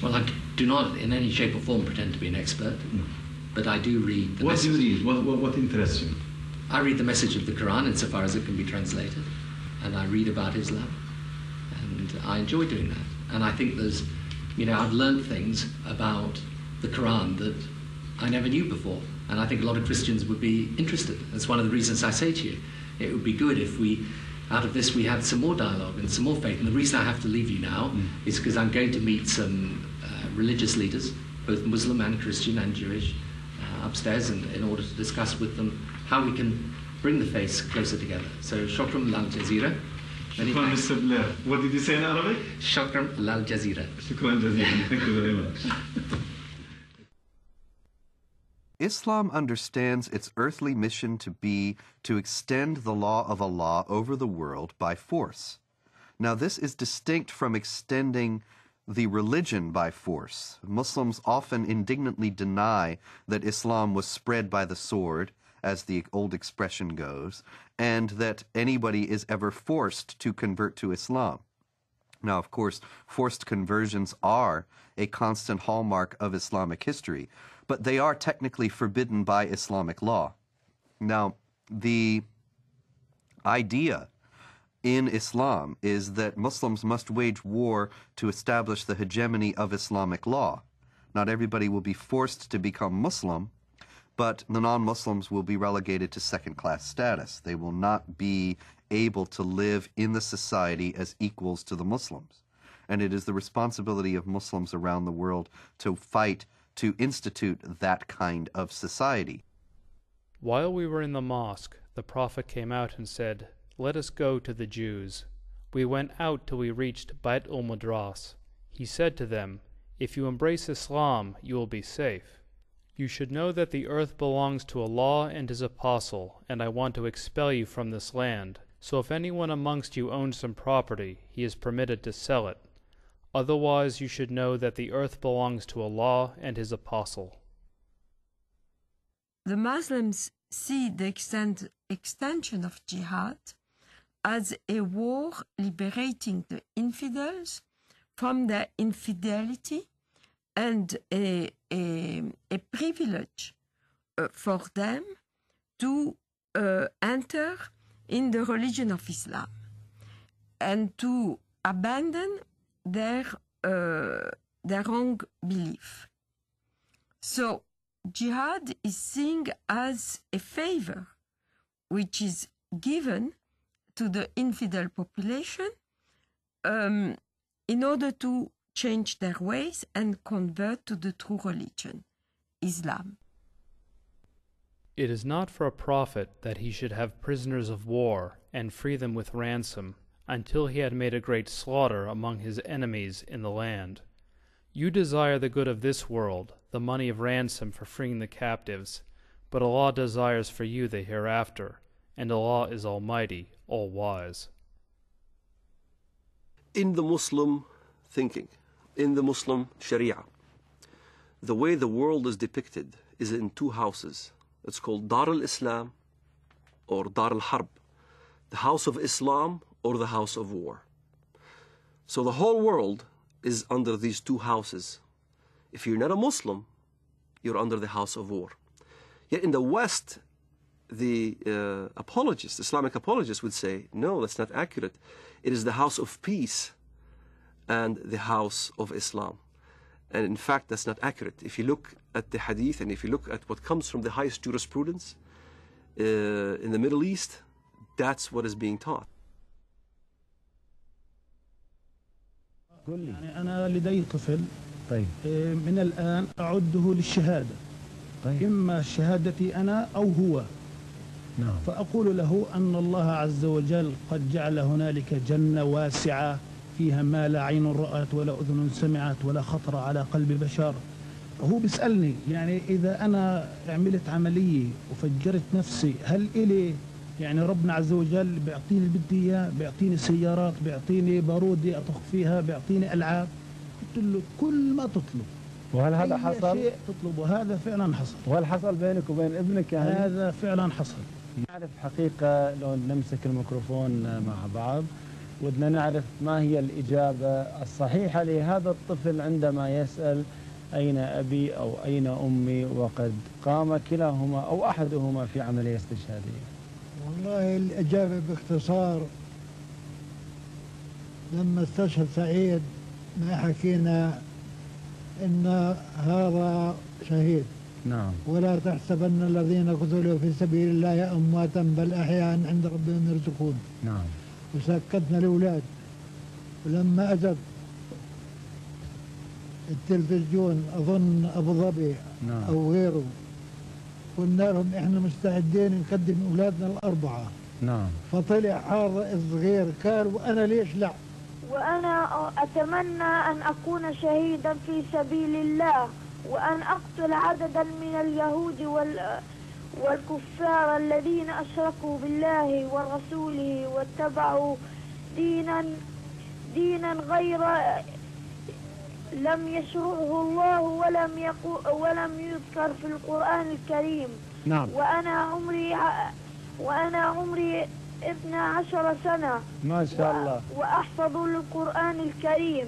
Well, I do not in any shape or form pretend to be an expert, but I do read the What message. do you read? What interests you? I read the message of the Quran insofar as it can be translated, and I read about Islam, and I enjoy doing that. And I think there's, I've learned things about the Quran that I never knew before, and I think a lot of Christians would be interested. That's one of the reasons I say to you, it would be good if out of this we had some more dialogue and some more faith. And the reason I have to leave you now is because I'm going to meet some religious leaders, both Muslim and Christian and Jewish, upstairs, and in order to discuss with them how we can bring the faiths closer together. So, shukran lal jazeera. Shukran, Mr. Blair. What did you say in Arabic? Shukran lal jazeera. Shukran jazeera. Thank you very much. Islam understands its earthly mission to be to extend the law of Allah over the world by force. Now, this is distinct from extending the religion by force. Muslims often indignantly deny that Islam was spread by the sword, as the old expression goes, and that anybody is ever forced to convert to Islam. Now, of course, forced conversions are a constant hallmark of Islamic history, but they are technically forbidden by Islamic law. Now, the idea in Islam is that Muslims must wage war to establish the hegemony of Islamic law. Not everybody will be forced to become Muslim, but the non-Muslims will be relegated to second-class status. They will not be able to live in the society as equals to the Muslims. And it is the responsibility of Muslims around the world to fight to institute that kind of society. While we were in the mosque, the Prophet came out and said, "Let us go to the Jews." We went out till we reached Bait al-Madras. He said to them, "If you embrace Islam, you will be safe. You should know that the earth belongs to Allah and His Apostle, and I want to expel you from this land. So if anyone amongst you owns some property, he is permitted to sell it. Otherwise you should know that the earth belongs to Allah and His Apostle." The Muslims see the extension of jihad as a war liberating the infidels from their infidelity and a privilege for them to enter in the religion of Islam and to abandon their wrong belief. So jihad is seen as a favor which is given to the infidel population in order to change their ways and convert to the true religion, Islam. It is not for a prophet that he should have prisoners of war and free them with ransom until he had made a great slaughter among his enemies in the land. You desire the good of this world, the money of ransom for freeing the captives, but Allah desires for you the hereafter, and Allah is Almighty, All-Wise. In the Muslim thinking, in the Muslim Sharia, the way the world is depicted is in two houses. It's called Dar al-Islam or Dar al-Harb, the house of Islam or the house of war. So the whole world is under these two houses. If you're not a Muslim, you're under the house of war. Yet in the West, the apologists, Islamic apologists would say, no, that's not accurate. It is the house of peace and the house of Islam. And in fact, that's not accurate. If you look at the hadith and if you look at what comes from the highest jurisprudence in the Middle East, that's what is being taught. يعني أنا لدي طفل من الآن أعده للشهادة إما شهادتي أنا أو هو فأقول له أن الله عز وجل قد جعل هنالك جنة واسعة فيها ما لا عين رأت ولا أذن سمعت ولا خطر على قلب بشر. هو بيسألني يعني إذا أنا عملت عملية وفجرت نفسي هل إلي يعني ربنا عز وجل بيعطيني اللي بدي إياه، بيعطيني سيارات، بيعطيني بارودة أطخ فيها، بيعطيني ألعاب. قلت له كل ما تطلب. وهل هذا حصل؟ شيء تطلبه هذا فعلا حصل. وهل حصل بينك وبين ابنك يعني؟ هذا فعلا حصل. نعرف حقيقة لو نمسك الميكروفون مع بعض ودنا نعرف ما هي الإجابة الصحيحة لهذا الطفل عندما يسأل أين أبي أو أين أمي وقد قام كلاهما أو أحدهما في عملية استشهادية. والله الإجابة باختصار لما استشهد سعيد ما حكينا إن هذا شهيد. نعم. ولا تحسبن الذين قتلوا في سبيل الله أمواتا بل أحياء عند ربهم يرزقون. نعم. وسكتنا الأولاد، ولما أجت التلفزيون أظن أبو ظبي نعم. أو غيره قلنا لهم إحنا مستعدين نقدم أولادنا الأربعة. نعم. فطلع هذا الصغير قال وأنا ليش لا؟ وأنا أتمنى أن أكون شهيدا في سبيل الله، وأن أقتل عددا من اليهود والكفار الذين أشركوا بالله ورسوله واتبعوا دينا غير لم يشرعه الله ولم يذكر في القرآن الكريم. نعم. وأنا عمري 12 سنة. ما شاء الله. وأحفظ القرآن الكريم.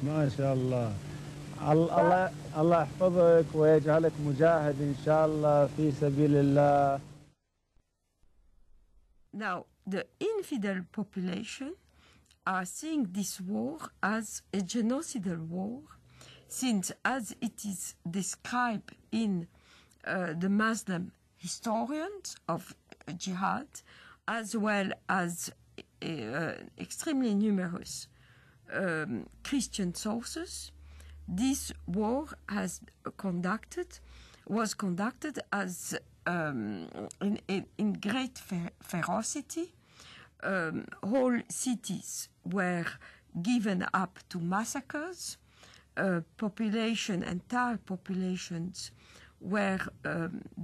ما شاء الله. الله يحفظك ويجعلك مجاهد إن شاء الله في سبيل الله. Now, the infidel population are seeing this war as a genocidal war, since as it is described in the Muslim historians of jihad, as well as extremely numerous Christian sources, this war was conducted as in great ferocity. Whole cities were given up to massacres. Entire populations were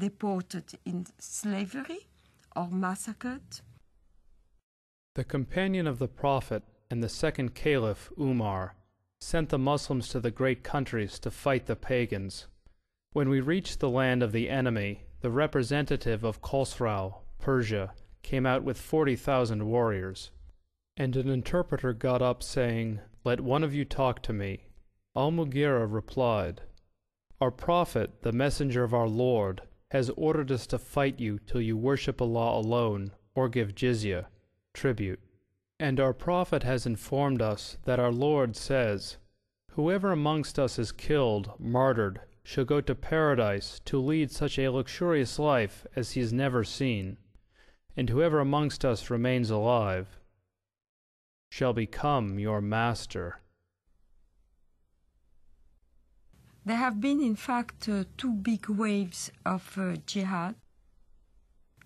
deported in slavery or massacred. The companion of the Prophet and the second Caliph, Umar, sent the Muslims to the great countries to fight the pagans. When we reached the land of the enemy, the representative of Khosrau, Persia, came out with 40,000 warriors. And an interpreter got up saying, "Let one of you talk to me." Al-Mughira replied, "Our Prophet, the Messenger of our Lord, has ordered us to fight you till you worship Allah alone or give jizya, tribute. And our Prophet has informed us that our Lord says, 'Whoever amongst us is killed, martyred, shall go to paradise to lead such a luxurious life as he has never seen, and whoever amongst us remains alive shall become your master.'" There have been, in fact, two big waves of jihad.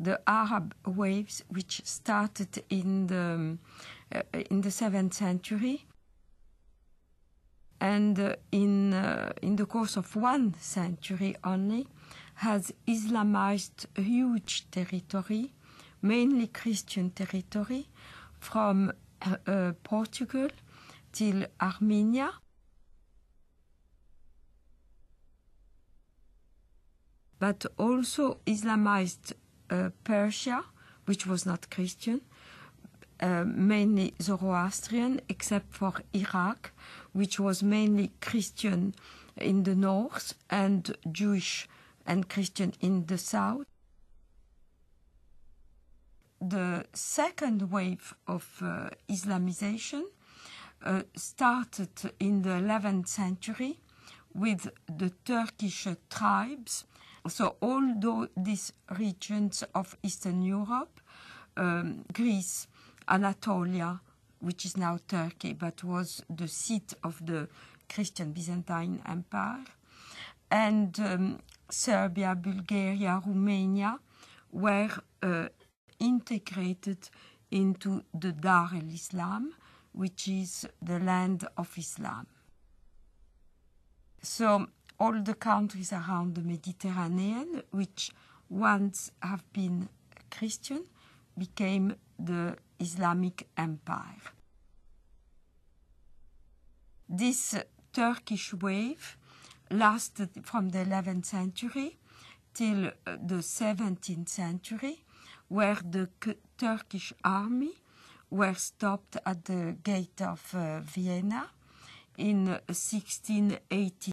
The Arab waves, which started in the 7th century, and in the course of 1 century only, has Islamized a huge territory, mainly Christian territory, from Portugal till Armenia. But also Islamized Persia, which was not Christian, mainly Zoroastrian, except for Iraq, which was mainly Christian in the north and Jewish and Christian in the south. The second wave of Islamization started in the 11th century with the Turkish tribes. So all these regions of Eastern Europe, Greece, Anatolia, which is now Turkey, but was the seat of the Christian Byzantine Empire, and Serbia, Bulgaria, Romania were integrated into the Dar el-Islam, which is the land of Islam. So all the countries around the Mediterranean, which once have been Christian, became the Islamic Empire. This Turkish wave lasted from the 11th century till the 17th century, where the Turkish army were stopped at the gate of Vienna in 1680.